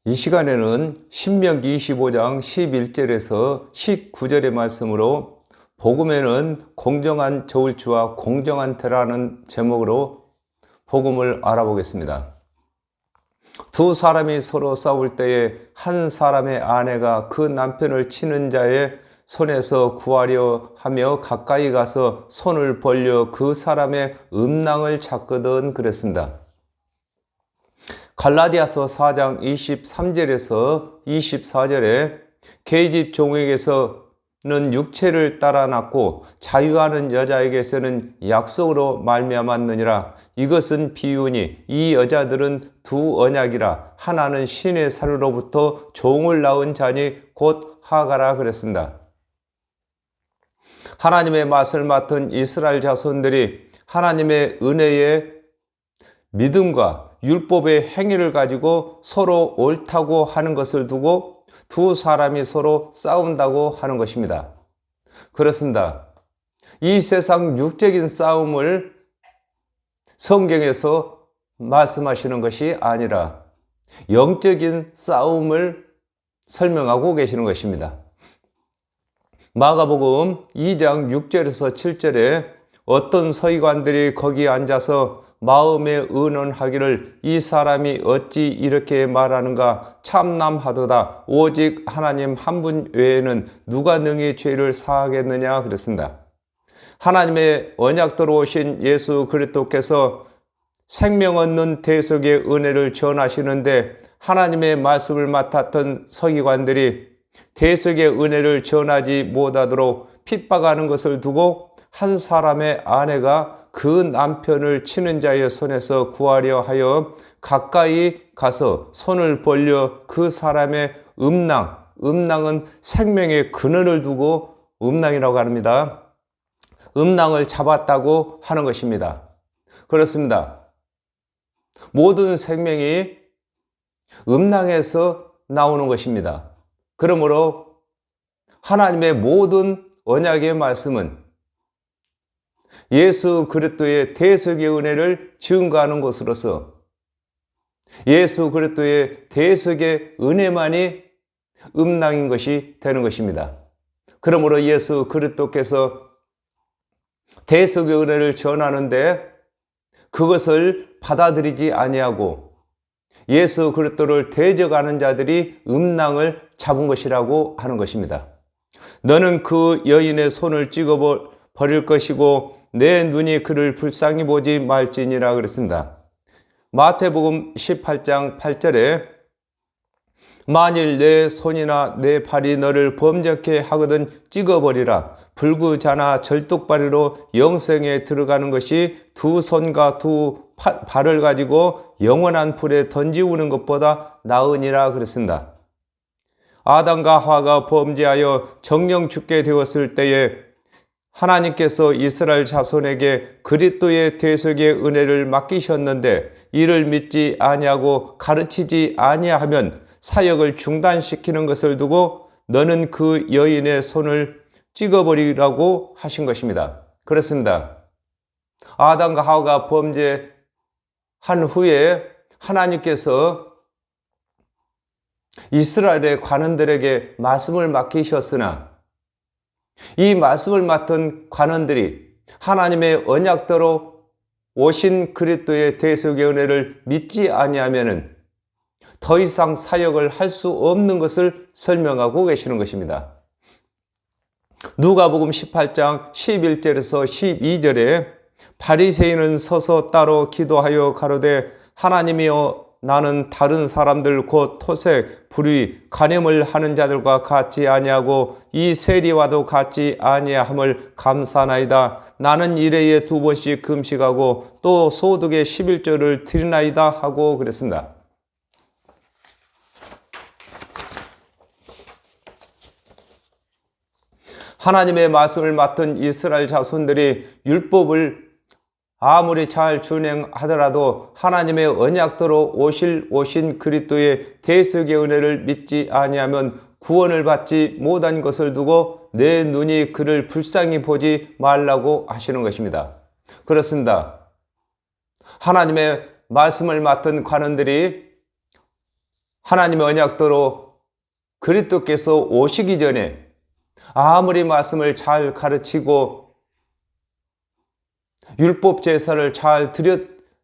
이 시간에는 신명기 25장 11절에서 19절의 말씀으로 복음에는 공정한 저울추와 공정한 테라는 제목으로 복음을 알아보겠습니다. 두 사람이 서로 싸울 때에 한 사람의 아내가 그 남편을 치는 자의 손에서 구하려 하며 가까이 가서 손을 벌려 그 사람의 음낭을 잡거든 그랬습니다. 갈라디아서 4장 23절에서 24절에 계집 종에게서는 육체를 따라 낳고 자유하는 여자에게서는 약속으로 말미암았느니라. 이것은 비유니 이 여자들은 두 언약이라. 하나는 신의 사르로부터 종을 낳은 자니 곧 하가라 그랬습니다. 하나님의 맛을 맡은 이스라엘 자손들이 하나님의 은혜의 믿음과 율법의 행위를 가지고 서로 옳다고 하는 것을 두고 두 사람이 서로 싸운다고 하는 것입니다. 그렇습니다. 이 세상 육적인 싸움을 성경에서 말씀하시는 것이 아니라 영적인 싸움을 설명하고 계시는 것입니다. 마가복음 2장 6절에서 7절에 어떤 서기관들이 거기 앉아서 마음에 의논하기를 이 사람이 어찌 이렇게 말하는가 참남하도다. 오직 하나님 한 분 외에는 누가 능히 죄를 사하겠느냐 그랬습니다. 하나님의 언약대로 오신 예수 그리스도께서 생명 얻는 대속의 은혜를 전하시는데 하나님의 말씀을 맡았던 서기관들이 대속의 은혜를 전하지 못하도록 핍박하는 것을 두고 한 사람의 아내가 그 남편을 치는 자의 손에서 구하려 하여 가까이 가서 손을 벌려 그 사람의 음낭은 생명의 근원을 두고 음낭이라고 합니다. 음낭을 잡았다고 하는 것입니다. 그렇습니다. 모든 생명이 음낭에서 나오는 것입니다. 그러므로 하나님의 모든 언약의 말씀은 예수 그리스도의 대속의 은혜를 증거하는 것으로서 예수 그리스도의 대속의 은혜만이 음낭인 것이 되는 것입니다. 그러므로 예수 그리스도께서 대속의 은혜를 전하는데 그것을 받아들이지 아니하고 예수 그리스도를 대적하는 자들이 음낭을 잡은 것이라고 하는 것입니다. 너는 그 여인의 손을 찍어 버릴 것이고 내 눈이 그를 불쌍히 보지 말지니라 그랬습니다. 마태복음 18장 8절에 만일 내 손이나 내 발이 너를 범죄케 하거든 찍어버리라. 불구자나 절뚝발이로 영생에 들어가는 것이 두 손과 두 발을 가지고 영원한 불에 던지우는 것보다 나으니라 그랬습니다. 아담과 하와가 범죄하여 정령 죽게 되었을 때에 하나님께서 이스라엘 자손에게 그리스도의 대속의 은혜를 맡기셨는데 이를 믿지 아니하고 가르치지 아니하면 사역을 중단시키는 것을 두고 너는 그 여인의 손을 찍어버리라고 하신 것입니다. 그렇습니다. 아담과 하와가 범죄한 후에 하나님께서 이스라엘의 관원들에게 말씀을 맡기셨으나 이 말씀을 맡은 관원들이 하나님의 언약대로 오신 그리스도의 대속의 은혜를 믿지 아니하면은 더 이상 사역을 할 수 없는 것을 설명하고 계시는 것입니다. 누가복음 18장 11절에서 12절에 바리새인은 서서 따로 기도하여 가로되 하나님이여 나는 다른 사람들 곧 토색, 불의, 간염을 하는 자들과 같지 아니하고 이 세리와도 같지 아니함을 감사나이다. 나는 일회에 2번씩 금식하고 또 소득의 11조를 드리나이다 하고 그랬습니다. 하나님의 말씀을 맡은 이스라엘 자손들이 율법을 아무리 잘 준행하더라도 하나님의 언약대로 오신 그리스도의 대속의 은혜를 믿지 아니하면 구원을 받지 못한 것을 두고 내 눈이 그를 불쌍히 보지 말라고 하시는 것입니다. 그렇습니다. 하나님의 말씀을 맡은 관원들이 하나님의 언약대로 그리스도께서 오시기 전에 아무리 말씀을 잘 가르치고 율법 제사를 잘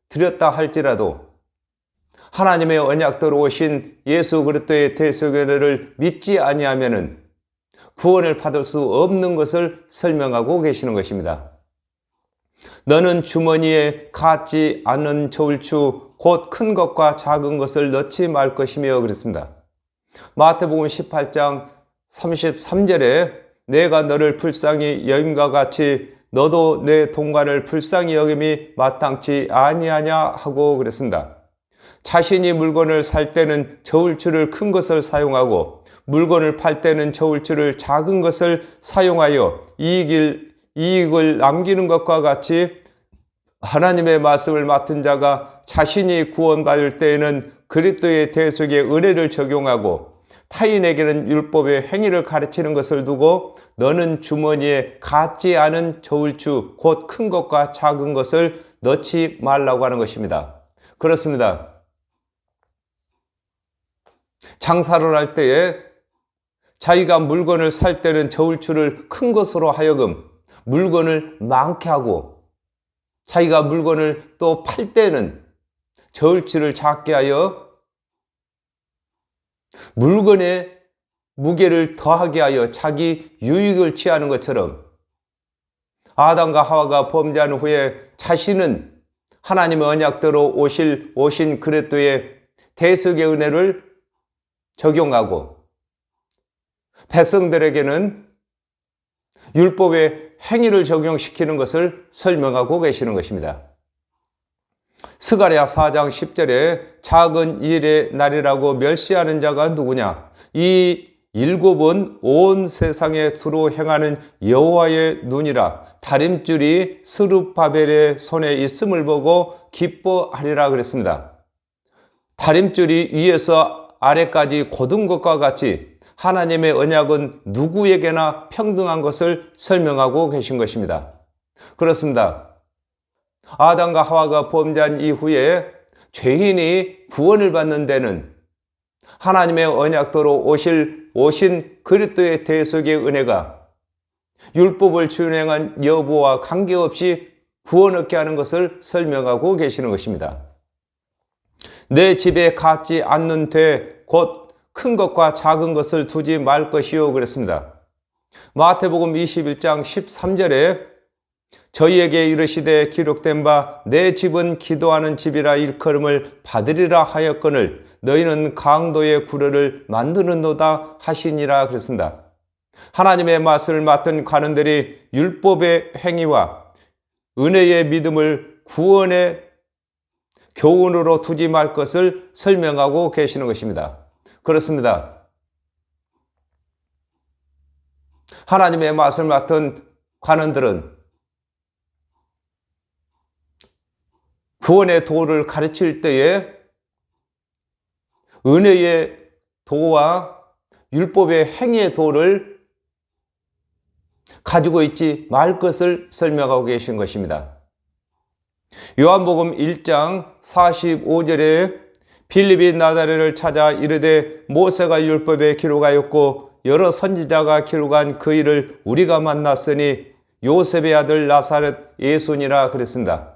드렸다 할지라도 하나님의 언약대로 오신 예수 그리스도의 대속연회를 믿지 아니하면은 구원을 받을 수 없는 것을 설명하고 계시는 것입니다. 너는 주머니에 갖지 않는 저울추 곧 큰 것과 작은 것을 넣지 말 것이며 그랬습니다. 마태복음 18장 33절에 내가 너를 불쌍히 여김과 같이 너도 내 동관을 불쌍히 여김이 마땅치 아니하냐 하고 그랬습니다. 자신이 물건을 살 때는 저울추를 큰 것을 사용하고 물건을 팔 때는 저울추를 작은 것을 사용하여 이익을 남기는 것과 같이 하나님의 말씀을 맡은 자가 자신이 구원받을 때에는 그리스도의 대속의 은혜를 적용하고 타인에게는 율법의 행위를 가르치는 것을 두고 너는 주머니에 갖지 않은 저울추 곧 큰 것과 작은 것을 넣지 말라고 하는 것입니다. 그렇습니다. 장사를 할 때에 자기가 물건을 살 때는 저울추를 큰 것으로 하여금 물건을 많게 하고 자기가 물건을 또 팔 때는 저울추를 작게 하여 물건의 무게를 더하게 하여 자기 유익을 취하는 것처럼 아담과 하와가 범죄한 후에 자신은 하나님의 언약대로 오신 그리스도의 대속의 은혜를 적용하고 백성들에게는 율법의 행위를 적용시키는 것을 설명하고 계시는 것입니다. 스가랴 4장 10절에 작은 일의 날이라고 멸시하는 자가 누구냐? 이 일곱은 온 세상에 두루 행하는 여호와의 눈이라 다림줄이 스룹바벨의 손에 있음을 보고 기뻐하리라 그랬습니다. 다림줄이 위에서 아래까지 곧은 것과 같이 하나님의 언약은 누구에게나 평등한 것을 설명하고 계신 것입니다. 그렇습니다. 아담과 하와가 범죄한 이후에 죄인이 구원을 받는 데는 하나님의 언약대로 오신 그리스도의 대속의 은혜가 율법을 준행한 여부와 관계없이 구원 얻게 하는 것을 설명하고 계시는 것입니다. 내 집에 갖지 않는 되 곧 큰 것과 작은 것을 두지 말 것이요 그랬습니다. 마태복음 21장 13절에 저희에게 이르시되 기록된 바 내 집은 기도하는 집이라 일컬음을 받으리라 하였거늘 너희는 강도의 구려를 만드는도다 하시니라 그랬습니다. 하나님의 말씀을 맡은 관원들이 율법의 행위와 은혜의 믿음을 구원의 교훈으로 두지 말 것을 설명하고 계시는 것입니다. 그렇습니다. 하나님의 말씀을 맡은 관원들은 구원의 도를 가르칠 때에 은혜의 도와 율법의 행위의 도를 가지고 있지 말 것을 설명하고 계신 것입니다. 요한복음 1장 45절에 빌립이 나다레를 찾아 이르되 모세가 율법에 기록하였고 여러 선지자가 기록한 그 일을 우리가 만났으니 요셉의 아들 나사렛 예수니라 그랬습니다.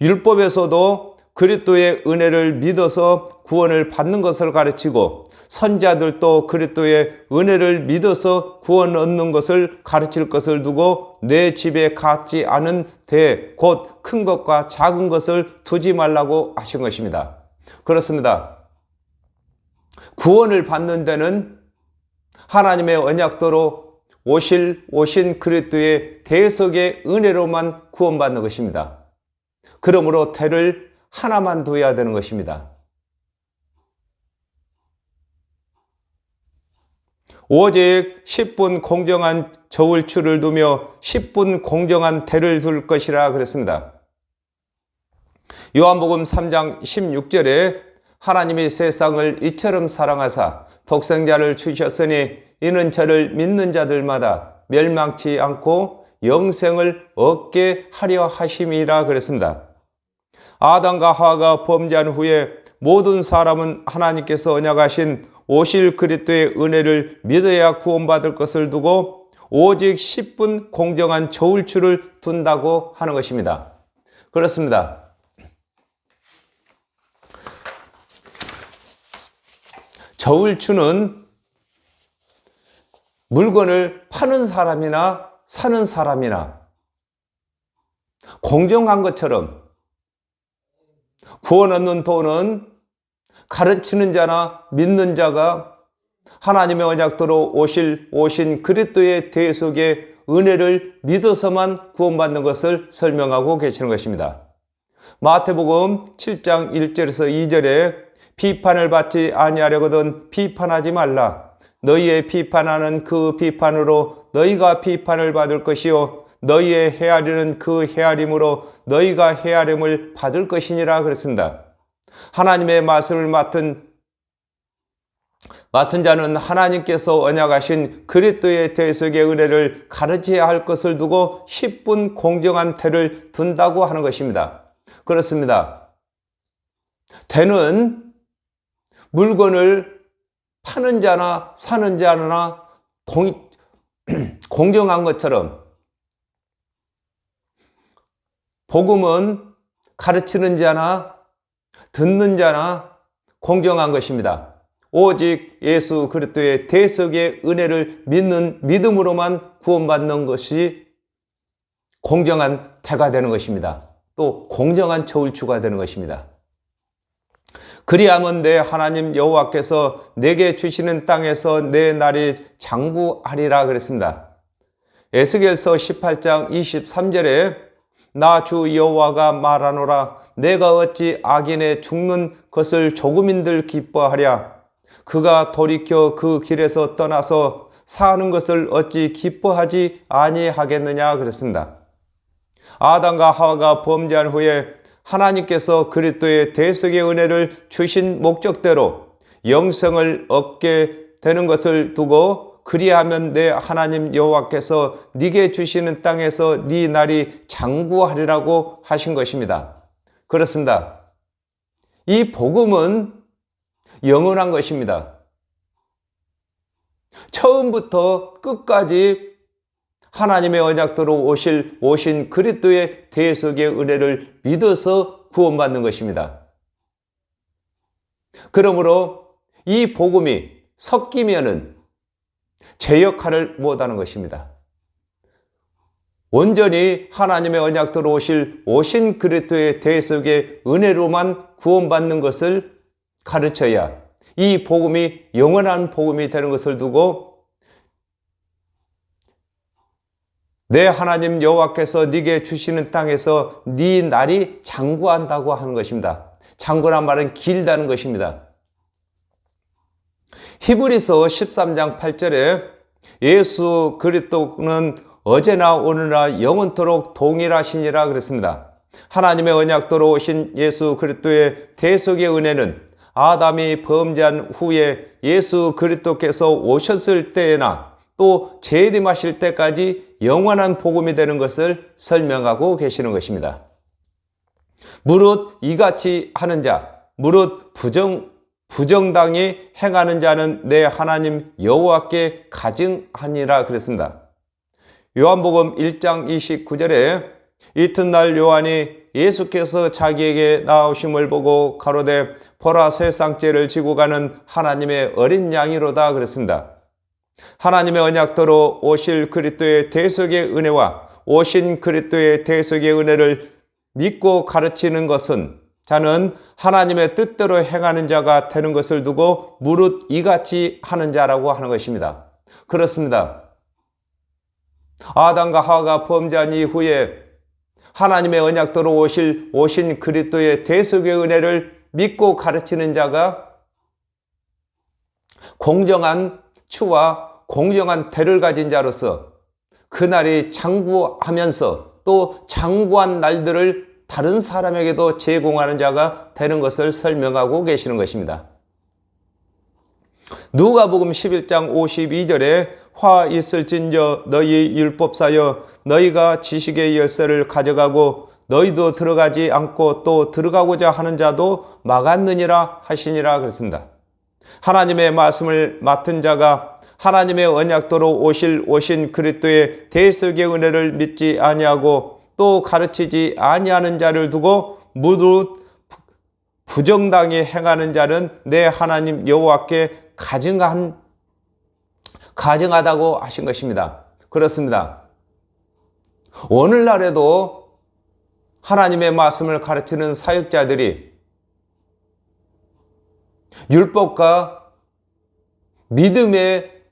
율법에서도 그리스도의 은혜를 믿어서 구원을 받는 것을 가르치고 선지자들도 그리스도의 은혜를 믿어서 구원 얻는 것을 가르칠 것을 두고 내 집에 갖지 않은 대 곧 큰 것과 작은 것을 두지 말라고 하신 것입니다. 그렇습니다. 구원을 받는 데는 하나님의 언약대로 오신 그리스도의 대속의 은혜로만 구원받는 것입니다. 그러므로 대를 하나만 둬야 되는 것입니다. 오직 10분 공정한 저울추를 두며 10분 공정한 대를 둘 것이라 그랬습니다. 요한복음 3장 16절에 하나님이 세상을 이처럼 사랑하사 독생자를 주셨으니 이는 저를 믿는 자들마다 멸망치 않고 영생을 얻게 하려 하심이라 그랬습니다. 아담과 하와가 범죄한 후에 모든 사람은 하나님께서 언약하신 오실 그리스도의 은혜를 믿어야 구원받을 것을 두고 오직 10분 공정한 저울추를 둔다고 하는 것입니다. 그렇습니다. 저울추는 물건을 파는 사람이나 사는 사람이나 공정한 것처럼 구원 얻는 돈은 가르치는 자나 믿는 자가 하나님의 언약대로 오신 그리스도의 대속의 은혜를 믿어서만 구원받는 것을 설명하고 계시는 것입니다. 마태복음 7장 1절에서 2절에 비판을 받지 아니하려거든 비판하지 말라. 너희의 비판하는 그 비판으로 너희가 비판을 받을 것이요 너희의 헤아리는 그 헤아림으로 너희가 헤아림을 받을 것이니라 그랬습니다. 하나님의 말씀을 맡은 자는 하나님께서 언약하신 그리스도의 대속의 은혜를 가르쳐야 할 것을 두고 10분 공정한 태를 둔다고 하는 것입니다. 그렇습니다. 태는 물건을 파는 자나 사는 자나 공정한 것처럼 복음은 가르치는 자나 듣는 자나 공정한 것입니다. 오직 예수 그리스도의 대속의 은혜를 믿는 믿음으로만 구원받는 것이 공정한 태가 되는 것입니다. 또 공정한 저울추가 되는 것입니다. 그리하면 내 하나님 여호와께서 내게 주시는 땅에서 내 날이 장구하리라 그랬습니다. 에스겔서 18장 23절에 나 주 여호와가 말하노라 내가 어찌 악인의 죽는 것을 조금인들 기뻐하랴 그가 돌이켜 그 길에서 떠나서 사는 것을 어찌 기뻐하지 아니하겠느냐 그랬습니다. 아담과 하와가 범죄한 후에 하나님께서 그리스도의 대속의 은혜를 주신 목적대로 영생을 얻게 되는 것을 두고 그리하면 내 하나님 여호와께서 네게 주시는 땅에서 네 날이 장구하리라고 하신 것입니다. 그렇습니다. 이 복음은 영원한 것입니다. 처음부터 끝까지 하나님의 언약대로 오신 그리스도의 대속의 은혜를 믿어서 구원받는 것입니다. 그러므로 이 복음이 섞이면은 제 역할을 못하는 것입니다. 온전히 하나님의 언약대로 오신 그리스도의 대속의 은혜로만 구원받는 것을 가르쳐야 이 복음이 영원한 복음이 되는 것을 두고 내 하나님 여호와께서 네게 주시는 땅에서 네 날이 장구한다고 하는 것입니다. 장구란 말은 길다는 것입니다. 히브리서 13장 8절에 예수 그리스도는 어제나 오늘나 영원토록 동일하시니라 그랬습니다. 하나님의 언약대로 오신 예수 그리스도의 대속의 은혜는 아담이 범죄한 후에 예수 그리스도께서 오셨을 때나 또 재림하실 때까지 영원한 복음이 되는 것을 설명하고 계시는 것입니다. 무릇 이같이 하는 자, 무릇 부정당히 행하는 자는 내 하나님 여호와께 가증하니라 그랬습니다. 요한복음 1장 29절에 이튿날 요한이 예수께서 자기에게 나오심을 보고 가로되 보라 세상 죄를 지고 가는 하나님의 어린 양이로다 그랬습니다. 하나님의 언약대로 오실 그리스도의 대속의 은혜와 오신 그리스도의 대속의 은혜를 믿고 가르치는 것은 자는 하나님의 뜻대로 행하는 자가 되는 것을 두고 무릇 이같이 하는 자라고 하는 것입니다. 그렇습니다. 아담과 하와가 범죄한 이후에 하나님의 언약대로 오신 그리스도의 대속의 은혜를 믿고 가르치는 자가 공정한 추와 공정한 대를 가진 자로서 그날이 장구하면서 또 장구한 날들을 다른 사람에게도 제공하는 자가 되는 것을 설명하고 계시는 것입니다. 누가복음 11장 52절에 화 있을진저 너희 율법사여 너희가 지식의 열쇠를 가져가고 너희도 들어가지 않고 또 들어가고자 하는 자도 막았느니라 하시니라 그랬습니다. 하나님의 말씀을 맡은 자가 하나님의 언약도로 오신 그리스도의 대속의 은혜를 믿지 아니하고 또 가르치지 아니하는 자를 두고 무릇 부정당히 행하는 자는 내 하나님 여호와께 가증하다고 하신 것입니다. 그렇습니다. 오늘날에도 하나님의 말씀을 가르치는 사역자들이 율법과 믿음의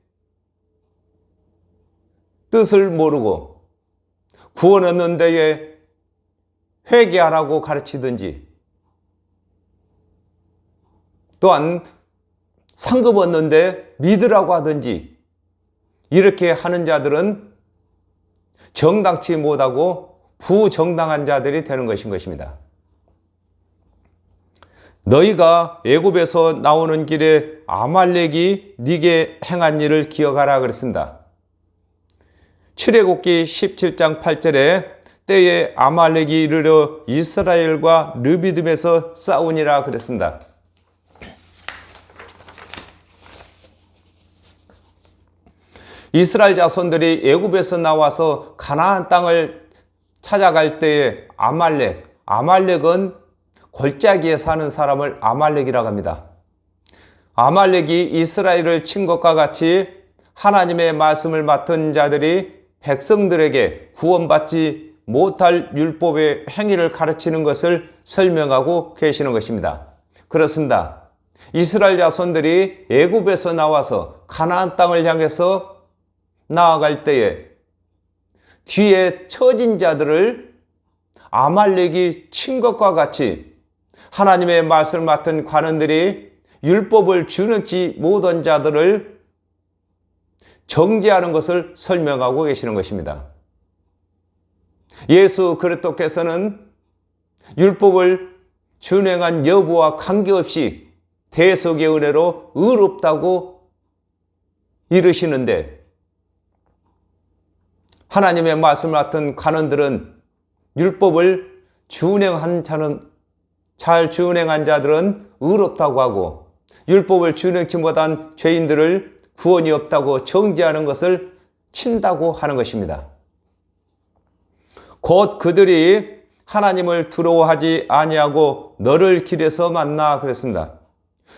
뜻을 모르고 구원 얻는 데에 회개하라고 가르치든지 또한 상급 얻는데 믿으라고 하든지 이렇게 하는 자들은 정당치 못하고 부정당한 자들이 되는 것입니다. 너희가 애굽에서 나오는 길에 아말렉이 네게 행한 일을 기억하라 그랬습니다. 출애굽기 17장 8절에 때에 아말렉이 이르러 이스라엘과 르비딤에서 싸우니라 그랬습니다. 이스라엘 자손들이 애굽에서 나와서 가나안 땅을 찾아갈 때에 아말렉은 골짜기에 사는 사람을 아말렉이라고 합니다. 아말렉이 이스라엘을 친 것과 같이 하나님의 말씀을 맡은 자들이 백성들에게 구원받지 못할 율법의 행위를 가르치는 것을 설명하고 계시는 것입니다. 그렇습니다. 이스라엘 자손들이 애굽에서 나와서 가나안 땅을 향해서 나아갈 때에 뒤에 처진 자들을 아말렉이 친 것과 같이 하나님의 말씀을 맡은 관원들이 율법을 준행치 못한 자들을 정죄하는 것을 설명하고 계시는 것입니다. 예수 그리스도께서는 율법을 준행한 여부와 관계없이 대속의 은혜로 의롭다고 이르시는데 하나님의 말씀을 맡은 관원들은 율법을 잘 준행한 자들은 의롭다고 하고 율법을 준행치 못한 죄인들을 구원이 없다고 정죄하는 것을 친다고 하는 것입니다. 곧 그들이 하나님을 두려워하지 아니하고 너를 길에서 만나 그랬습니다.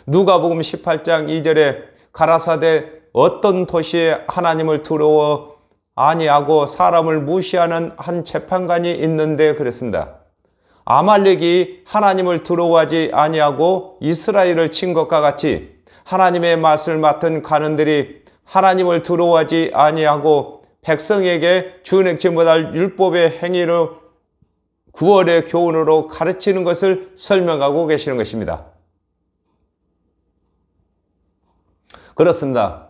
누가복음 18장 2절에 가라사대 어떤 도시에 하나님을 두려워 아니하고 사람을 무시하는 한 재판관이 있는데 그랬습니다. 아말렉이 하나님을 두려워하지 아니하고 이스라엘을 친 것과 같이 하나님의 말씀을 맡은 관원들이 하나님을 두려워하지 아니하고 백성에게 준행치 못할 율법의 행위로 구원의 교훈으로 가르치는 것을 설명하고 계시는 것입니다. 그렇습니다.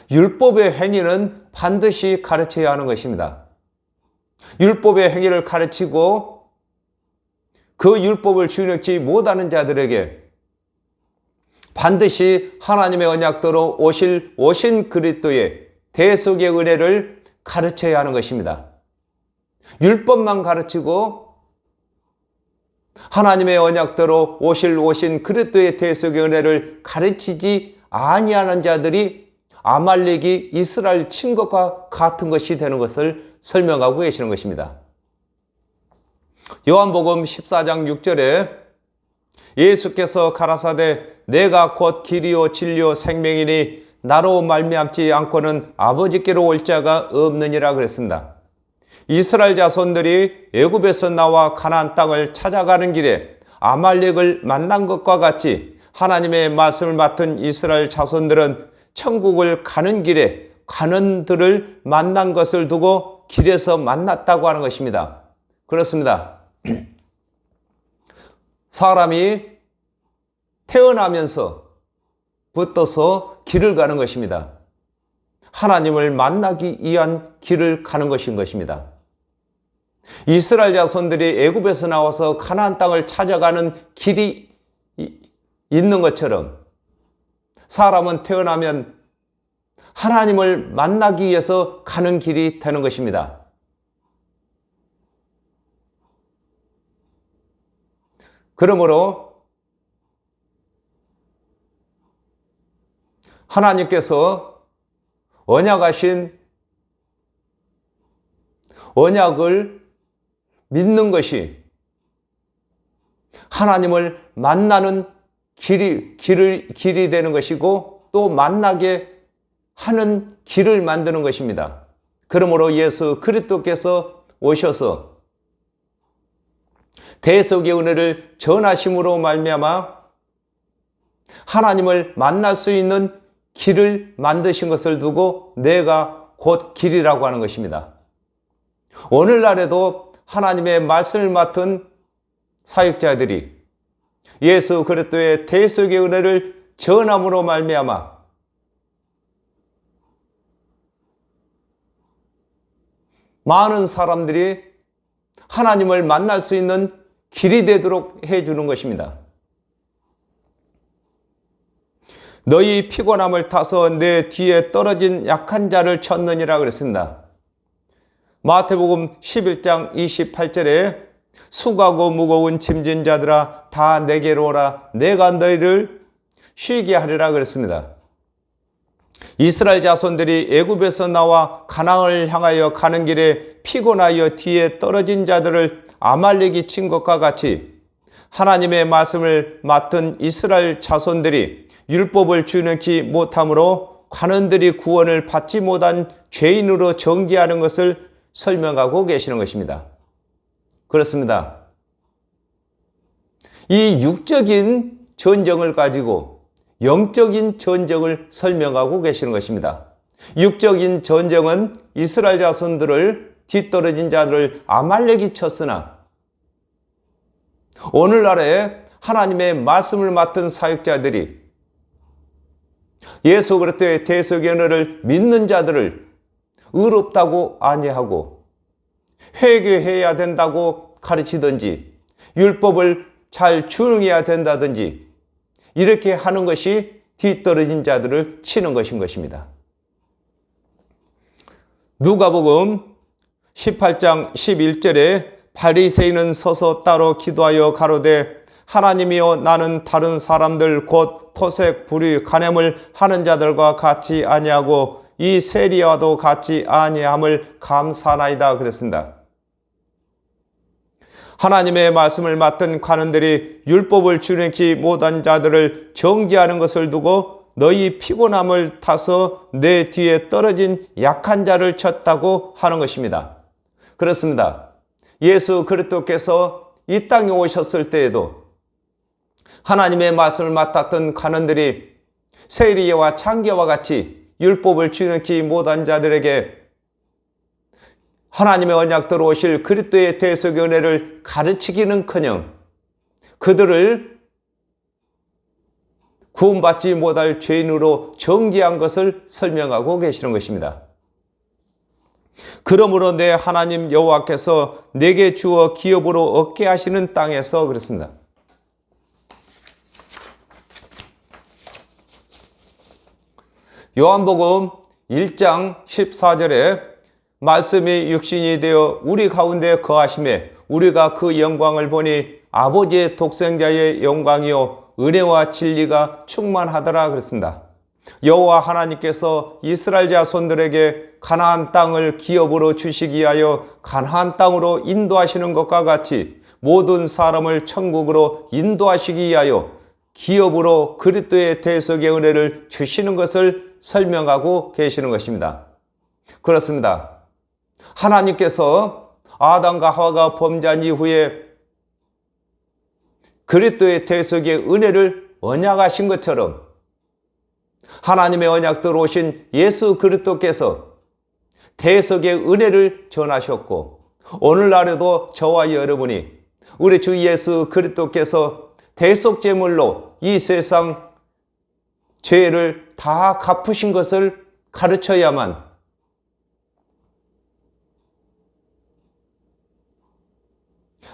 율법의 행위는 반드시 가르쳐야 하는 것입니다. 율법의 행위를 가르치고 그 율법을 준행치 못하는 자들에게 반드시 하나님의 언약대로 오신 그리스도의 대속의 은혜를 가르쳐야 하는 것입니다. 율법만 가르치고 하나님의 언약대로 오신 그리스도의 대속의 은혜를 가르치지 아니하는 자들이 아말렉이 이스라엘 친 것과 같은 것이 되는 것을 설명하고 계시는 것입니다. 요한복음 14장 6절에 예수께서 가라사대 내가 곧 길이요 진리요 생명이니 나로 말미암지 않고는 아버지께로 올 자가 없느니라 그랬습니다. 이스라엘 자손들이 애굽에서 나와 가나안 땅을 찾아가는 길에 아말렉을 만난 것과 같이 하나님의 말씀을 맡은 이스라엘 자손들은 천국을 가는 길에 관원들을 만난 것을 두고 길에서 만났다고 하는 것입니다. 그렇습니다. 사람이 태어나면서 붙어서 길을 가는 것입니다. 하나님을 만나기 위한 길을 가는 것인 것입니다. 이스라엘 자손들이 애굽에서 나와서 가나안 땅을 찾아가는 길이 있는 것처럼 사람은 태어나면 하나님을 만나기 위해서 가는 길이 되는 것입니다. 그러므로 하나님께서 언약하신 언약을 믿는 것이 하나님을 만나는 길이 되는 것이고 또 만나게 하는 길을 만드는 것입니다. 그러므로 예수 그리스도께서 오셔서 대속의 은혜를 전하심으로 말미암아 하나님을 만날 수 있는 길을 만드신 것을 두고 내가 곧 길이라고 하는 것입니다. 오늘날에도 하나님의 말씀을 맡은 사역자들이 예수 그리스도의 대속의 은혜를 전함으로 말미암아 많은 사람들이 하나님을 만날 수 있는 길이 되도록 해주는 것입니다. 너희 피곤함을 타서 내 뒤에 떨어진 약한 자를 쳤느니라 그랬습니다. 마태복음 11장 28절에 수고하고 무거운 짐진 자들아 다 내게로 오라 내가 너희를 쉬게 하리라 그랬습니다. 이스라엘 자손들이 애굽에서 나와 가나안을 향하여 가는 길에 피곤하여 뒤에 떨어진 자들을 아말렉이 친 것과 같이 하나님의 말씀을 맡은 이스라엘 자손들이 율법을 준행치 못함으로 관원들이 구원을 받지 못한 죄인으로 정죄하는 것을 설명하고 계시는 것입니다. 그렇습니다. 이 육적인 전쟁을 가지고 영적인 전쟁을 설명하고 계시는 것입니다. 육적인 전쟁은 이스라엘 자손들을 뒤떨어진 자들을 아말렉이 쳤으나 오늘날에 하나님의 말씀을 맡은 사역자들이 예수 그리스도의 대속의 은혜를 믿는 자들을 의롭다고 아니하고 회개해야 된다고 가르치든지 율법을 잘 준행해야 된다든지 이렇게 하는 것이 뒤떨어진 자들을 치는 것인 것입니다. 누가복음 18장 11절에 바리새인은 서서 따로 기도하여 가로되 하나님이여 나는 다른 사람들 곧 토색, 불의, 간음을 하는 자들과 같이 아니하고 이 세리와도 같이 아니함을 감사하나이다 그랬습니다. 하나님의 말씀을 맡은 관원들이 율법을 준행치 못한 자들을 정죄하는 것을 두고 너희 피곤함을 타서 내 뒤에 떨어진 약한 자를 쳤다고 하는 것입니다. 그렇습니다. 예수 그리스도께서 이 땅에 오셨을 때에도 하나님의 말씀을 맡았던 관원들이 세리와 창기와 같이 율법을 준행치 못한 자들에게 하나님의 언약대로 오실 그리스도의 대속의 은혜를 가르치기는커녕 그들을 구원받지 못할 죄인으로 정죄한 것을 설명하고 계시는 것입니다. 그러므로 내 하나님 여호와께서 내게 주어 기업으로 얻게 하시는 땅에서 그렇습니다. 요한복음 1장 14절에 말씀이 육신이 되어 우리 가운데 거하심에 우리가 그 영광을 보니 아버지의 독생자의 영광이요 은혜와 진리가 충만하더라 그랬습니다. 여호와 하나님께서 이스라엘 자손들에게 가나안 땅을 기업으로 주시기 위하여 가나안 땅으로 인도하시는 것과 같이 모든 사람을 천국으로 인도하시기 위하여 기업으로 그리스도의 대속의 은혜를 주시는 것을 설명하고 계시는 것입니다. 그렇습니다. 하나님께서 아담과 하와가 범죄한 이후에 그리스도의 대속의 은혜를 언약하신 것처럼 하나님의 언약대로 오신 예수 그리스도께서 대속의 은혜를 전하셨고 오늘날에도 저와 여러분이 우리 주 예수 그리스도께서 대속제물로 이 세상 죄를 다 갚으신 것을 가르쳐야만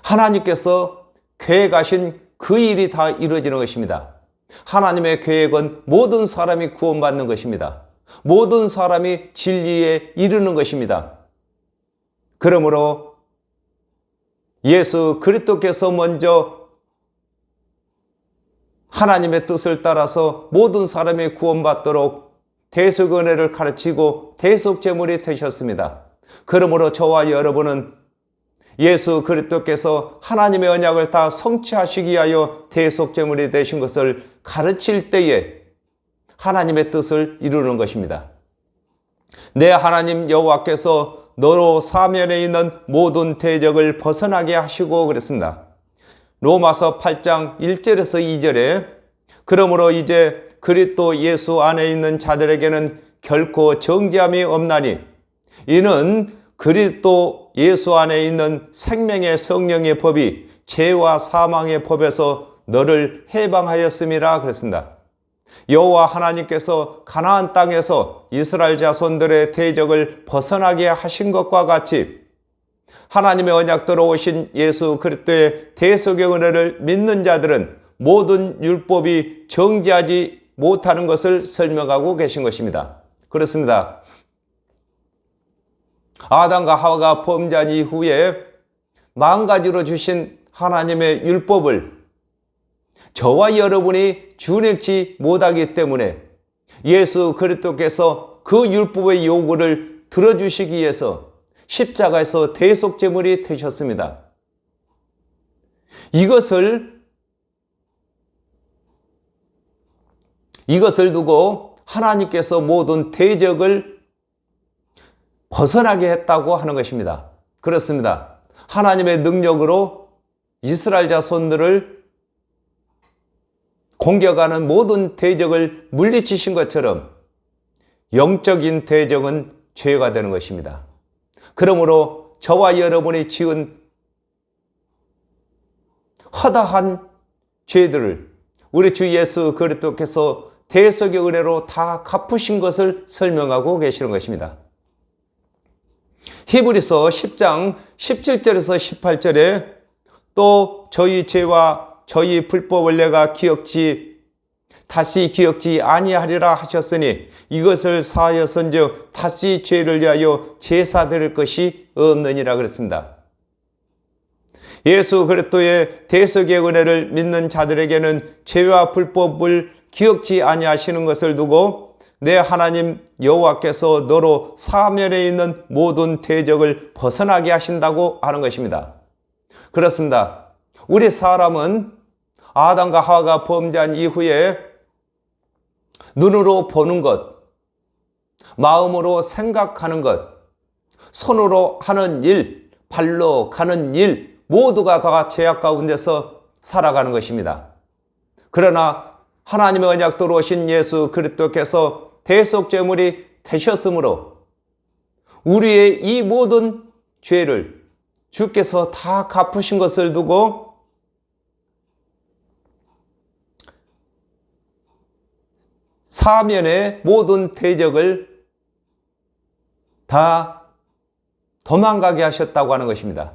하나님께서 계획하신 그 일이 다 이루어지는 것입니다. 하나님의 계획은 모든 사람이 구원받는 것입니다. 모든 사람이 진리에 이르는 것입니다. 그러므로 예수 그리스도께서 먼저 하나님의 뜻을 따라서 모든 사람이 구원받도록 대속 은혜를 가르치고 대속 제물이 되셨습니다. 그러므로 저와 여러분은 예수 그리스도께서 하나님의 언약을 다 성취하시기 위하여 대속 제물이 되신 것을 가르칠 때에 하나님의 뜻을 이루는 것입니다. 내 하나님 여호와께서 너로 사면에 있는 모든 대적을 벗어나게 하시고 그랬습니다. 로마서 8장 1절에서 2절에 그러므로 이제 그리스도 예수 안에 있는 자들에게는 결코 정죄함이 없나니 이는 그리스도 예수 안에 있는 생명의 성령의 법이 죄와 사망의 법에서 너를 해방하였음이라 그랬습니다. 여호와 하나님께서 가나안 땅에서 이스라엘 자손들의 대적을 벗어나게 하신 것과 같이 하나님의 언약대로 오신 예수 그리스도의 대속의 은혜를 믿는 자들은 모든 율법이 정죄하지 못하는 것을 설명하고 계신 것입니다. 그렇습니다. 아담과 하와가 범죄한 이후에 마음가지로 주신 하나님의 율법을 저와 여러분이 준행치 못하기 때문에 예수 그리스도께서 그 율법의 요구를 들어주시기 위해서 십자가에서 대속제물이 되셨습니다. 이것을 두고 하나님께서 모든 대적을 벗어나게 했다고 하는 것입니다. 그렇습니다. 하나님의 능력으로 이스라엘 자손들을 공격하는 모든 대적을 물리치신 것처럼 영적인 대적은 죄가 되는 것입니다. 그러므로 저와 여러분이 지은 허다한 죄들을 우리 주 예수 그리스도께서 대속의 은혜로 다 갚으신 것을 설명하고 계시는 것입니다. 히브리서 10장 17절에서 18절에 또 저희 죄와 저희 불법을 내가 다시 기억지 아니하리라 하셨으니 이것을 사하였은즉 다시 죄를 위하여 제사 드릴 것이 없느니라 그랬습니다. 예수 그리스도의 대속의 은혜를 믿는 자들에게는 죄와 불법을 기억지 아니하시는 것을 두고 내 하나님 여호와께서 너로 사면에 있는 모든 대적을 벗어나게 하신다고 하는 것입니다. 그렇습니다. 우리 사람은 아담과 하와가 범죄한 이후에 눈으로 보는 것, 마음으로 생각하는 것, 손으로 하는 일, 발로 가는 일 모두가 다 죄악 가운데서 살아가는 것입니다. 그러나 하나님의 언약대로 오신 예수 그리스도께서 대속제물이 되셨으므로 우리의 이 모든 죄를 주께서 다 갚으신 것을 두고 사면의 모든 대적을 다 도망가게 하셨다고 하는 것입니다.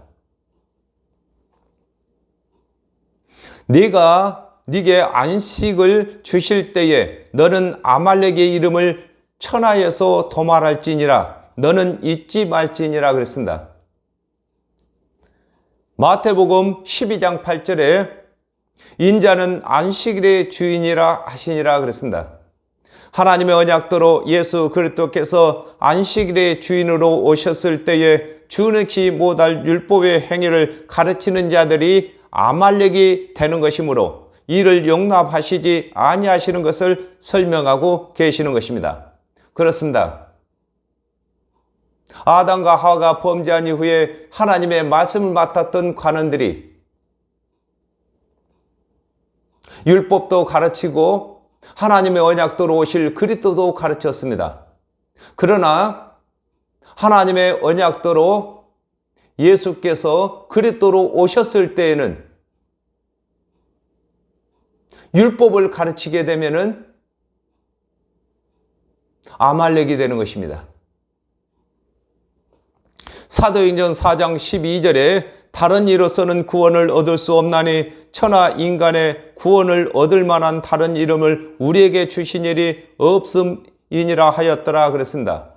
네게 안식을 주실 때에 너는 아말렉의 이름을 천하에서 도말할지니라 너는 잊지 말지니라 그랬습니다. 마태복음 12장 8절에 인자는 안식일의 주인이라 하시니라 그랬습니다. 하나님의 언약대로 예수 그리스도께서 안식일의 주인으로 오셨을 때에 준행치 못할 율법의 행위를 가르치는 자들이 아말렉이 되는 것이므로 이를 용납하시지 아니하시는 것을 설명하고 계시는 것입니다. 그렇습니다. 아담과 하와가 범죄한 이후에 하나님의 말씀을 맡았던 관원들이 율법도 가르치고 하나님의 언약대로 오실 그리스도도 가르쳤습니다. 그러나 하나님의 언약대로 예수께서 그리스도로 오셨을 때에는 율법을 가르치게 되면은 아말렉이 되는 것입니다. 사도행전 4장 12절에 다른 이로서는 구원을 얻을 수 없나니 천하 인간의 구원을 얻을 만한 다른 이름을 우리에게 주신 일이 없음이니라 하였더라 그랬습니다.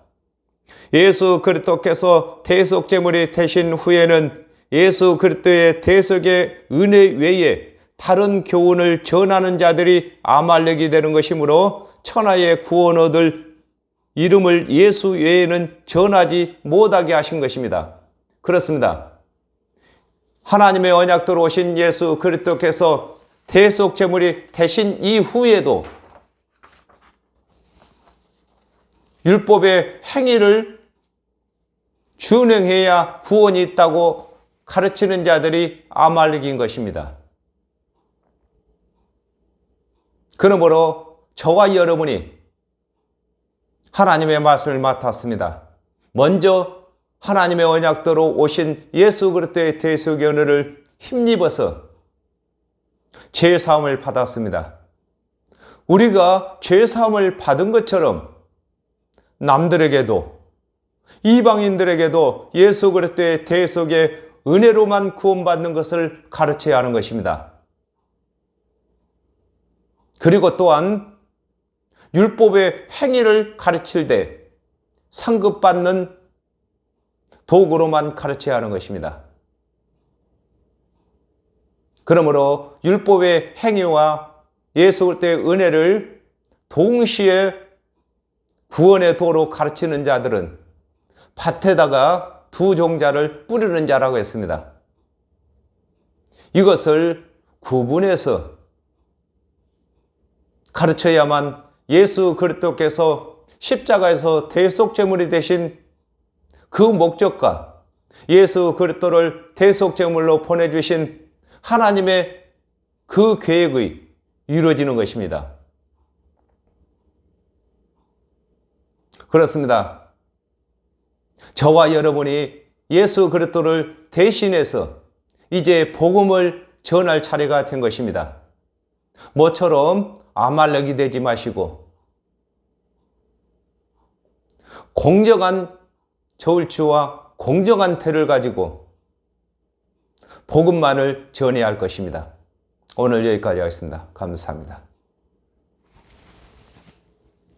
예수 그리스도께서 대속제물이 되신 후에는 예수 그리스도의 대속의 은혜 외에 다른 교훈을 전하는 자들이 아말렉이 되는 것이므로 천하의 구원 얻을 이름을 예수 외에는 전하지 못하게 하신 것입니다. 그렇습니다. 하나님의 언약대로 오신 예수 그리스도께서 대속 제물이 되신 이후에도 율법의 행위를 준행해야 구원이 있다고 가르치는 자들이 아말렉인 것입니다. 그러므로 저와 여러분이 하나님의 말씀을 맡았습니다. 먼저 하나님의 언약대로 오신 예수 그리스도의 대속의 은혜를 힘입어서 죄사함을 받았습니다. 우리가 죄사함을 받은 것처럼 남들에게도 이방인들에게도 예수 그리스도의 대속의 은혜로만 구원받는 것을 가르쳐야 하는 것입니다. 그리고 또한 율법의 행위를 가르칠 때 상급받는 도구로만 가르쳐야 하는 것입니다. 그러므로 율법의 행위와 예수 그리스도의 은혜를 동시에 구원의 도로 가르치는 자들은 밭에다가 두 종자를 뿌리는 자라고 했습니다. 이것을 구분해서 가르쳐야만 예수 그리스도께서 십자가에서 대속제물이 되신 그 목적과 예수 그리스도를 대속제물로 보내주신 하나님의 그 계획이 이루어지는 것입니다. 그렇습니다. 저와 여러분이 예수 그리스도를 대신해서 이제 복음을 전할 차례가 된 것입니다. 모처럼 아말렉이 되지 마시고 공정한 저울추와 공정한 태를 가지고 복음만을 전해야 할 것입니다. 오늘 여기까지 하겠습니다. 감사합니다.